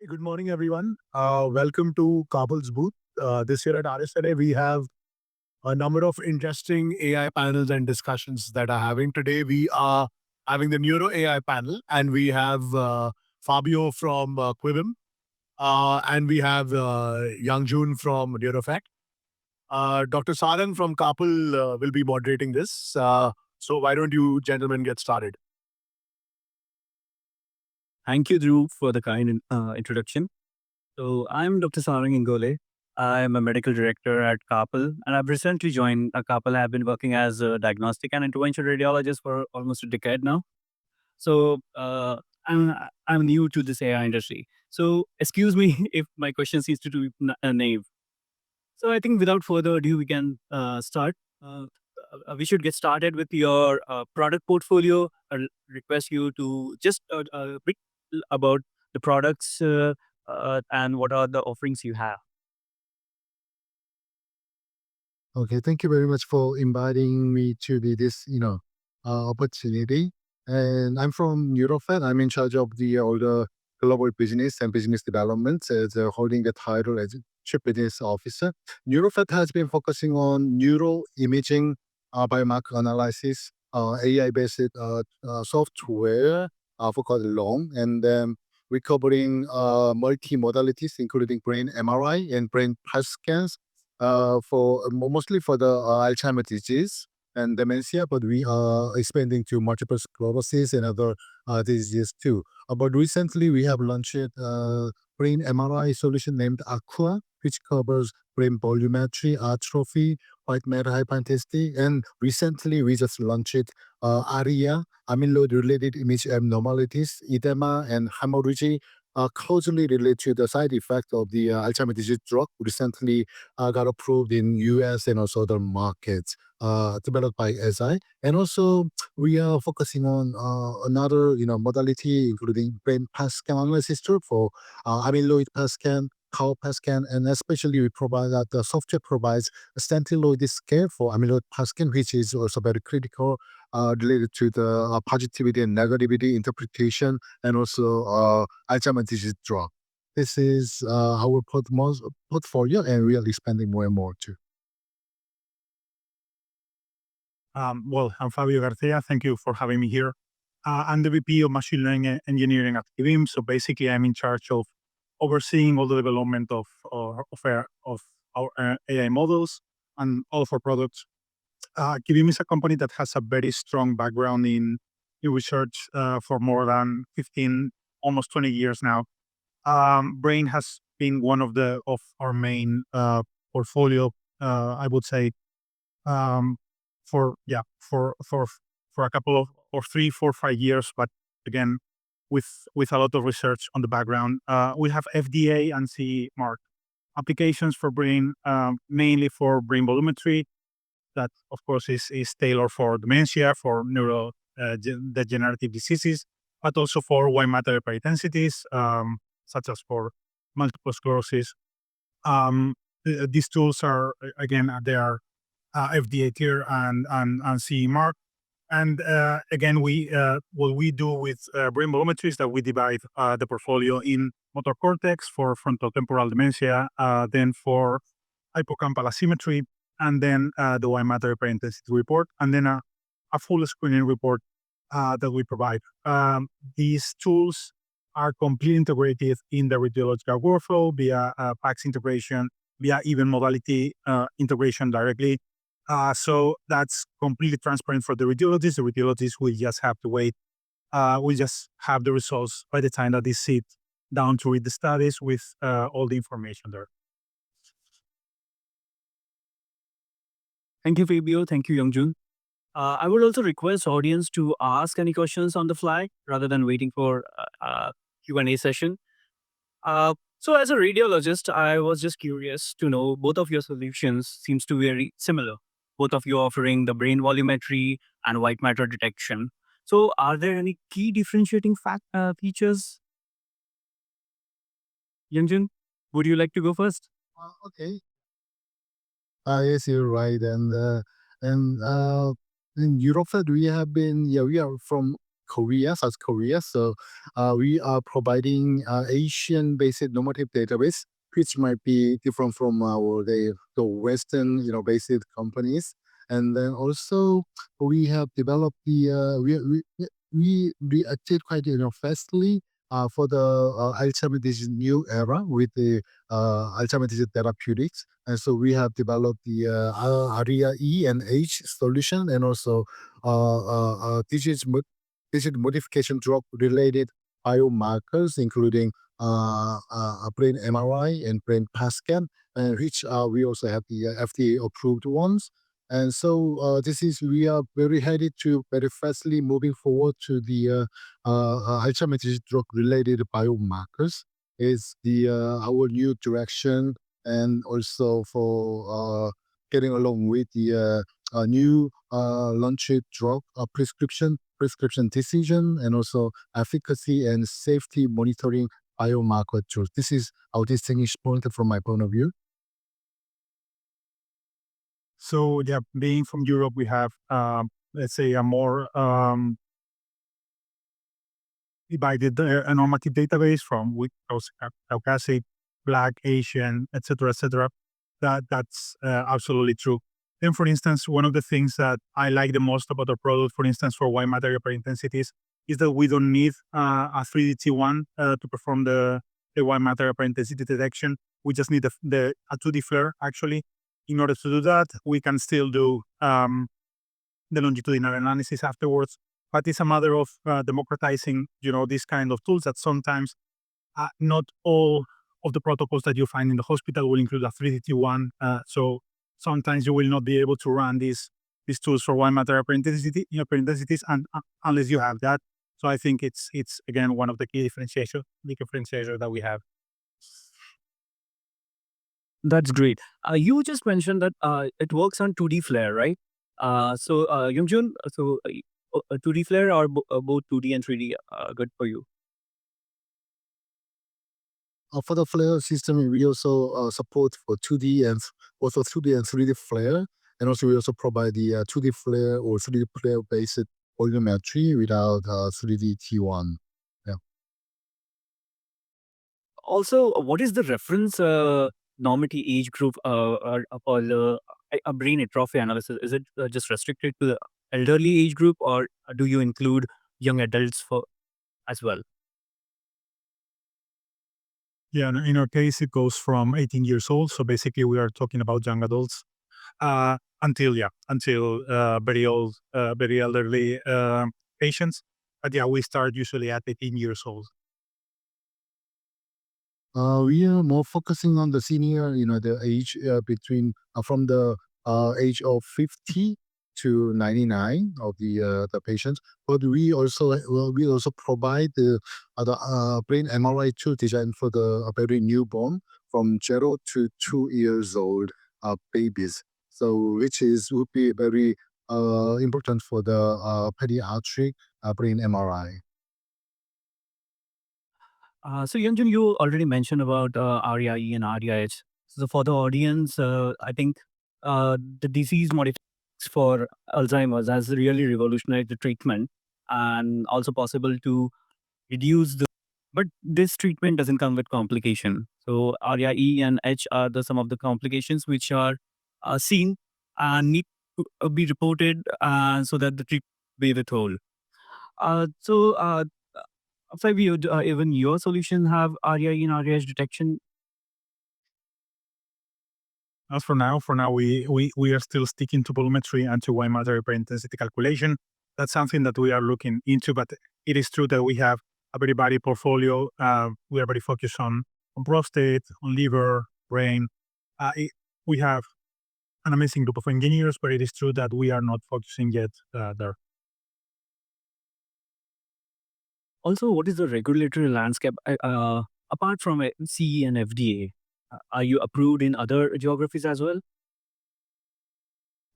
Good morning, everyone. Welcome to CARPL's booth. This year at RSNA, we have a number of interesting AI panels and discussions that are having. Today, we are having the Neuro AI panel, and we have Fabio from Quibim, and we have YoungJoon from Neurophet. Dr. Sarang from CARPL will be moderating this. So why don't you gentlemen get started? Thank you, Drew, for the kind introduction. So, I'm Dr. Sarang Ingole. I'm a medical director at CARPL, and I've recently joined CARPL. I've been working as a diagnostic and interventional radiologist for almost a decade now. So, I'm I'm new to this AI industry. So, excuse me if my question seems to be naive. So, I think without further ado, we can start. We should get started with your product portfolio. I'll request you to just bit about the products and what are the offerings you have. Okay, thank you very much for inviting me to this, opportunity. And I'm from Neurophet. I'm in charge of all the global business and business development as holding the title as Chief Business Officer. Neurophet has been focusing on neuroimaging, biomarker analysis, AI-based software for called long, and then we're covering multi-modalities, including brain MRI and brain PET scans for mostly for the Alzheimer disease and dementia, but we are expanding to multiple sclerosis and other diseases too. But recently, we have launched a brain MRI solution named Aqua, which covers brain volumetry, atrophy, white matter hyperintensity, and recently we just launched ARIA, amyloid-related image abnormalities, edema, and hemorrhage. Closely related to the side effect of the Alzheimer's disease drug recently got approved in US and also other markets developed by SI. And also we are focusing on another modality including brain PET scan analysis tool for amyloid PET scan, tau PET scan, and especially we provide that the software provides a centiloid scale for amyloid PET scan, which is also very critical related to the positivity and negativity interpretation and also Alzheimer's disease drug. This is our portfolio, and we are expanding more and more too. I'm Fabio García. Thank you for having me here. I'm the VP of Machine Learning Engineering at Quibim. So basically, I'm in charge of overseeing all the development of our AI models and all of our products. Quibim is a company that has a very strong background in research for more than 15, almost 20 years now. Brain has been one of our main portfolio, I would say, for a couple of or 3, 4, 5 years. But again, with a lot of research on the background, we have FDA and CE mark applications for brain, mainly for brain volumetry. That of course is tailored for dementia, for neurodegenerative diseases, but also for white matter hyperdensities, such as for multiple sclerosis. These tools are they are FDA tier and CE mark. And again, what we do with brain volumetry is that we divide the portfolio in motor cortex for frontotemporal dementia, then for hippocampal asymmetry, and then the white matter hyperintensity report, and then a full screening report that we provide. These tools are completely integrated in the radiological workflow via PACS integration, via even modality integration directly. So that's completely transparent for the radiologist. The radiologist will just have to wait. We just have the results by the time that they sit down to read the studies with all the information there. Thank you, Fabio. Thank you, YoungJoon. I would also request audience to ask any questions on the fly rather than waiting for Q&A session. So as a radiologist, I was just curious to know both of your solutions seems to be very similar. Both of you offering the brain volumetry and white matter detection. So are there any key differentiating features? YoungJoon, would you like to go first? Okay. Yes, you're right. And in Europe, we are from Korea, South Korea. So we are providing Asian-based normative database, which might be different from the Western, based companies. And then also we have developed we reacted quite fastly for the Alzheimer's disease new era with the Alzheimer's disease therapeutics. And so we have developed the ARIA E and H solution, and also disease modification drug related biomarkers, including brain MRI and brain PET scan, which we also have the FDA approved ones. And so we are very headed to very fastly moving forward to the Alzheimer's disease drug related biomarkers is the our new direction, and also for getting along with the new launched drug prescription decision, and also efficacy and safety monitoring biomarker tools. This is our distinguished point from my point of view. So yeah, being from Europe, we have let's say a more divided normative database from which Caucasic, Black, Asian, etc., etc. That's absolutely true. Then, for instance, one of the things that I like the most about our product, for instance, for white matter hyperintensities, is that we don't need a 3D T1 to perform the white matter hyperintensity detection. We just need a 2D flare, actually. In order to do that, we can still do the longitudinal analysis afterwards. But it's a matter of democratizing, these kind of tools that sometimes not all of the protocols that you find in the hospital will include a 3D T1. So sometimes you will not be able to run these tools for white matter hyperintensities unless you have that. So I think it's again one of the key differentiators that we have. That's great. You just mentioned that it works on 2D flare, right? So YoungJoon, 2D flare or both 2D and 3D good for you? For the flare system, we also support for 2D and also 2D and 3D flare, and also we also provide the 2D flare or 3D flare based volumetry without 3D T1. Also, what is the reference normative age group for the brain atrophy analysis? Is it just restricted to the elderly age group, or do you include young adults as well? Yeah, in our case, it goes from 18 years old. So basically, we are talking about young adults until very old, very elderly patients. But yeah, we start usually at 18 years old. We are more focusing on the senior, the age between from the age of 50 to 99 of the patients. But we also provide the brain MRI tool designed for the very newborn from 0 to 2 years old babies. So which would be very important for the pediatric brain MRI. So YoungJoon, you already mentioned about ARIA-E and ARIA-H. So for the audience, I think the disease modifications for Alzheimer's has really revolutionized the treatment, and also possible to reduce the. But this treatment doesn't come with complication. So ARIA-E and H are some of the complications which are seen and need to be reported so that the treatment be withheld. So Fabio, even your solution have ARIA and ARIA detection? As for now, we are still sticking to volumetry and to white matter hyperintensity calculation. That's something that we are looking into, but it is true that we have a very varied portfolio. We are very focused on prostate, on liver, brain. We have an amazing group of engineers, but it is true that we are not focusing yet there. Also, what is the regulatory landscape apart from CE and FDA? Are you approved in other geographies as well?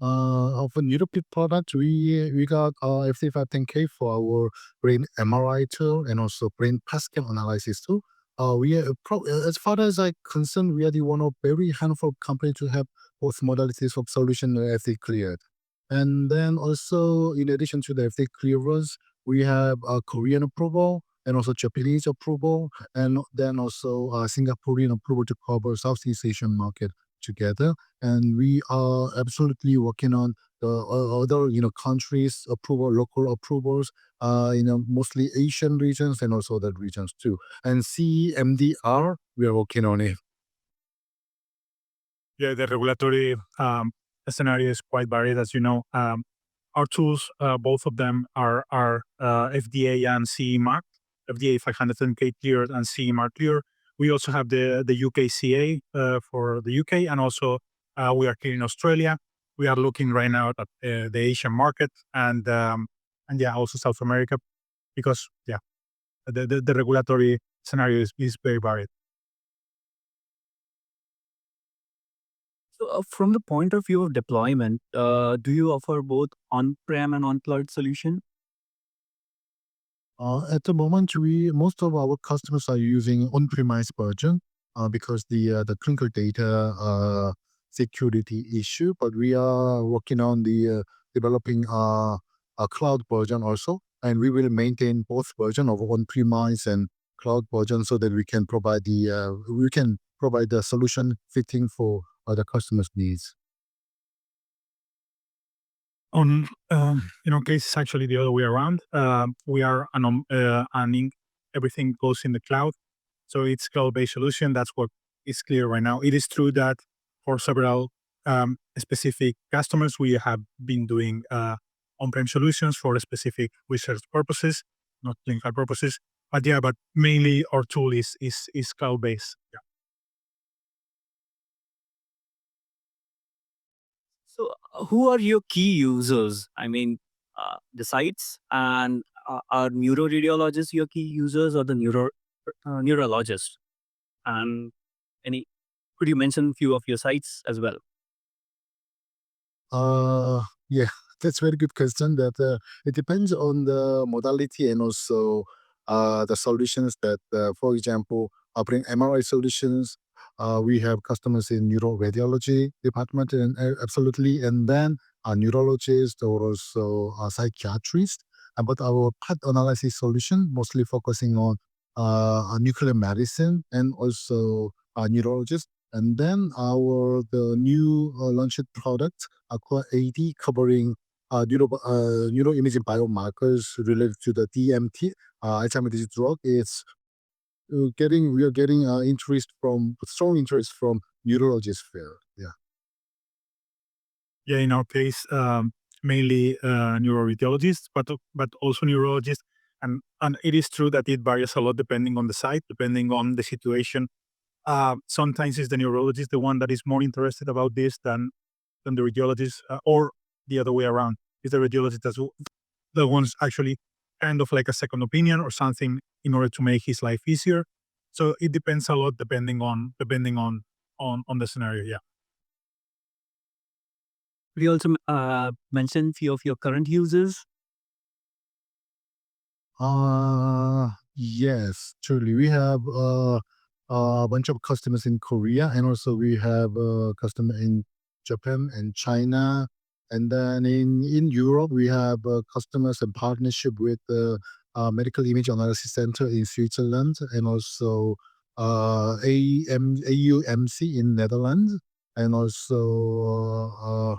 Of a Neurophet product, we got FDA 510K for our brain MRI tool and also brain PET scan analysis tool. We are as far as I'm concerned, we are the one of very handful of companies to have both modalities of solution FDA cleared. And then also, in addition to the FDA clearance, we have a Korean approval and also Japanese approval, and then also Singaporean approval to cover Southeast Asian market together. And we are absolutely working on the other countries approval, local approvals, mostly Asian regions and also other regions too. And CMDR, we are working on it. Yeah, the regulatory scenario is quite varied, as you know. Our tools, both of them are FDA and CE marked, FDA 510K cleared and CE mark cleared. We also have the UKCA for the UK, and also we are here in Australia. We are looking right now at the Asian market and yeah, also South America, because yeah, the regulatory scenario is very varied. So, from the point of view of deployment, do you offer both on-prem and on-cloud solution? At the moment, most of our customers are using on-premise version because the clinical data security issue. But we are working on the developing a cloud version also, and we will maintain both version of on-premise and cloud version so that we can provide the solution fitting for the customers' needs. On in our case, it's actually the other way around. We are everything goes in the cloud, so it's cloud-based solution. That's what is clear right now. It is true that for several specific customers, we have been doing on-prem solutions for specific research purposes, not clinical purposes. But yeah, but mainly our tool is cloud-based. Yeah. So, who are your key users? I mean, the sites, and are neuroradiologists your key users, or the neurologists? And any, could you mention a few of your sites as well? Yeah, that's very good question. That it depends on the modality and also the solutions that, for example, offering MRI solutions. We have customers in neuroradiology department, and absolutely, and then a neurologist or also a psychiatrist. But our PET analysis solution mostly focusing on nuclear medicine and also neurologists. And then the new launched product Aqua AD covering neuroimaging biomarkers related to the DMT, Alzheimer's disease drug. We are getting strong interest from neurologists field. Yeah. Yeah, in our case, mainly neuroradiologists, but also neurologists, and it is true that it varies a lot depending on the site, depending on the situation. Sometimes it's the neurologist, the one that is more interested about this than the radiologist, or the other way around. Is the radiologist that's the ones actually kind of like a second opinion or something in order to make his life easier. So it depends a lot depending on the scenario. Yeah. Could you also mention few of your current users? Yes, truly. We have a bunch of customers in Korea, and also we have a customer in Japan and China. And then in Europe, we have customers and partnership with the Medical Image Analysis Center in Switzerland, and also AUMC in Netherlands, and also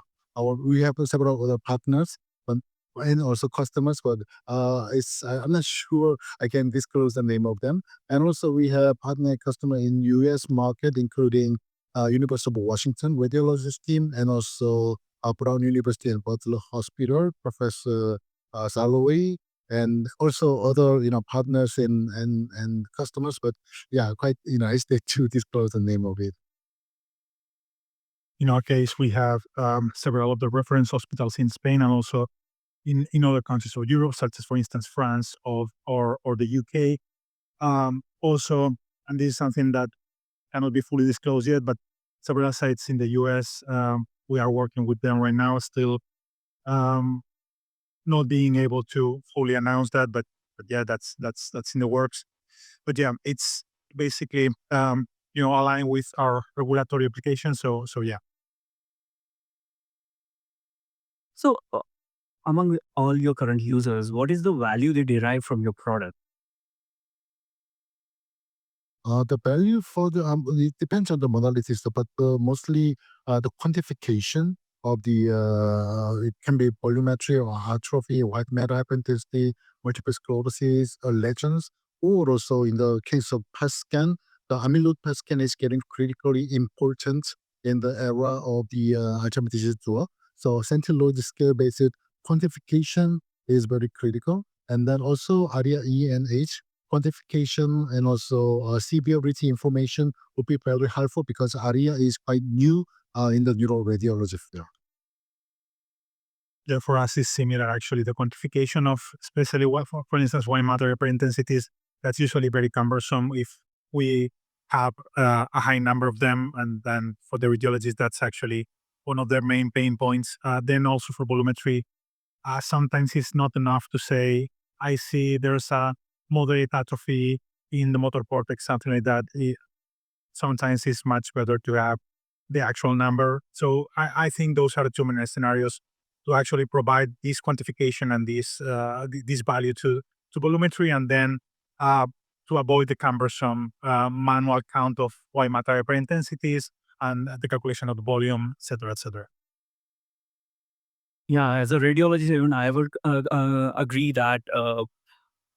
we have several other partners, but and also customers, but I'm not sure I can disclose the name of them. And also we have partner customer in US market, including University of Washington radiologist team, and also Brown University and Butler Hospital, Professor Salloway, and also other partners and customers. But yeah, quite I stay to disclose the name of it. In our case, we have several of the reference hospitals in Spain and also in other countries of Europe, such as, for instance, France or the UK. Also, and this is something that cannot be fully disclosed yet, but several sites in the US, we are working with them right now, still not being able to fully announce that, but yeah, that's in the works. But yeah, it's basically aligned with our regulatory application. So yeah. So, among all your current users, what is the value they derive from your product? The value for the it depends on the modalities, but mostly the quantification of the it can be volumetry or atrophy, white matter hyperintensity, multiple sclerosis, lesions, or also in the case of PET scan, the amyloid PET scan is getting critically important in the era of the Alzheimer's disease tool. So centiloid scale based quantification is very critical, and then also ARIA E and H quantification and also severity information would be very helpful because ARIA is quite new in the neuroradiology field. Yeah, for us is similar actually. The quantification of especially for instance, white matter hyperintensities, that's usually very cumbersome if we have a high number of them. And then for the radiologists, that's actually one of their main pain points. Then also for volumetry, sometimes it's not enough to say, I see there's a moderate atrophy in the motor cortex, something like that. Sometimes it's much better to have the actual number. So I think those are the two main scenarios to actually provide this quantification and this value to volumetry, and then uh, to avoid the cumbersome manual count of white matter hyperintensities and the calculation of the volume, et cetera, et cetera. Yeah, as a radiologist, even I would agree that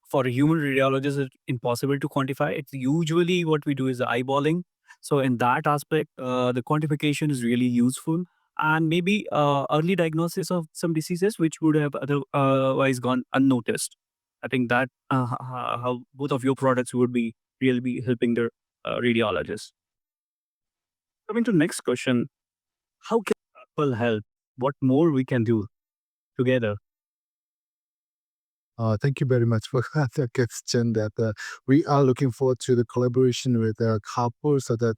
for a human radiologist, it's impossible to quantify. It's usually what we do is eyeballing. So in that aspect, the quantification is really useful, and maybe early diagnosis of some diseases which would have otherwise gone unnoticed. I think that how both of your products would be really be helping the radiologists. Coming to next question, how can people help? What more we can do together? Thank you very much for that question. That we are looking forward to the collaboration with CARPL so that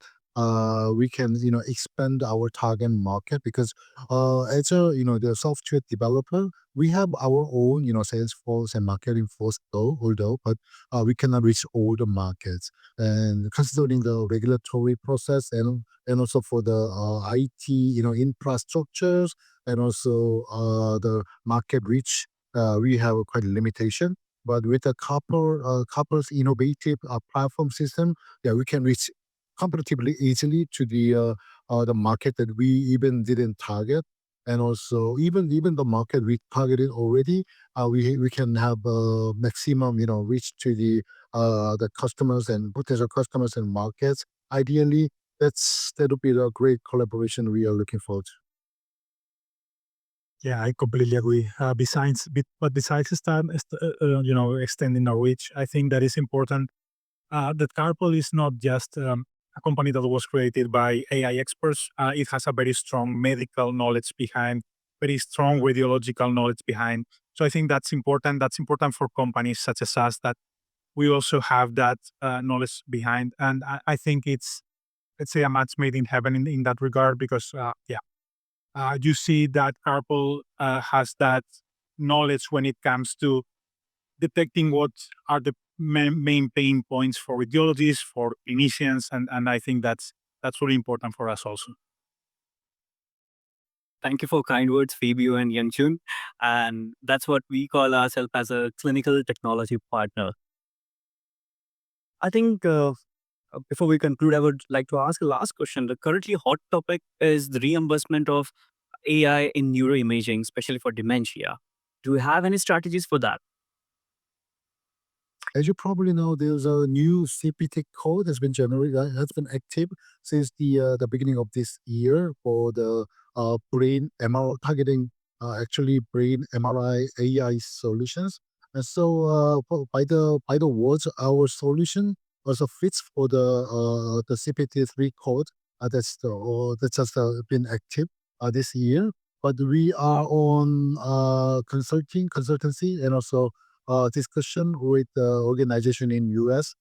we can expand our target market because as a the software developer we have our own sales force and marketing force although but we cannot reach all the markets, and considering the regulatory process and also for the IT infrastructures and also the market reach, we have a quite a limitation. But with the Couple's innovative platform system, yeah, we can reach comparatively easily to the market that we even didn't target, and also even the market we targeted already, we can have maximum reach to the customers and potential customers and markets. Ideally, that would be the great collaboration we are looking forward to. Yeah, I completely agree. Besides extending our reach, I think that is important. That CARPL is not just a company that was created by AI experts. It has a very strong medical knowledge behind, very strong radiological knowledge behind. So I think that's important. That's important for companies such as us that we also have that knowledge behind. And I think it's, let's say, a match made in heaven in that regard because, you see that CARPL has that knowledge when it comes to detecting what are the main pain points for radiologists, for clinicians, and I think that's really important for us also. Thank you for kind words, Fabio and YoungJoon. And that's what we call ourselves as a clinical technology partner. I think before we conclude, I would like to ask a last question. The currently hot topic is the reimbursement of AI in neuroimaging, especially for dementia. Do you have any strategies for that? As you probably know, there's a new CPT code that's been generated, has been active since the beginning of this year for the brain MRI targeting, actually brain MRI AI solutions. And so, by the words, our solution also fits for the CPT 3 code that's just been active this year. But we are on consultancy and also discussion with the organization in US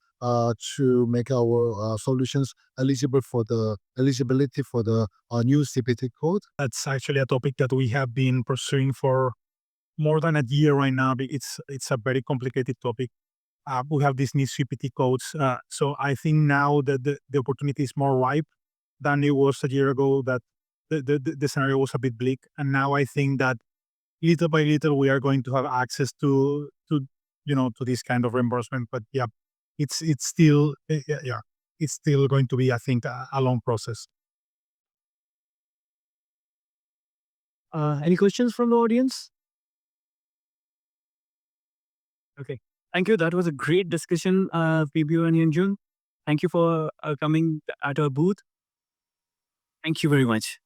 to make our solutions eligibility for the new CPT code. That's actually a topic that we have been pursuing for more than a year right now. It's a very complicated topic. We have these new CPT codes, so I think now that the opportunity is more ripe than it was a year ago. That the scenario was a bit bleak, and now I think that little by little we are going to have access to this kind of reimbursement. But yeah, it's still it's still going to be, I think, a long process. Any questions from the audience? Okay. Thank you. That was a great discussion, Fabio and YoungJoon. Thank you for coming at our booth. Thank you very much.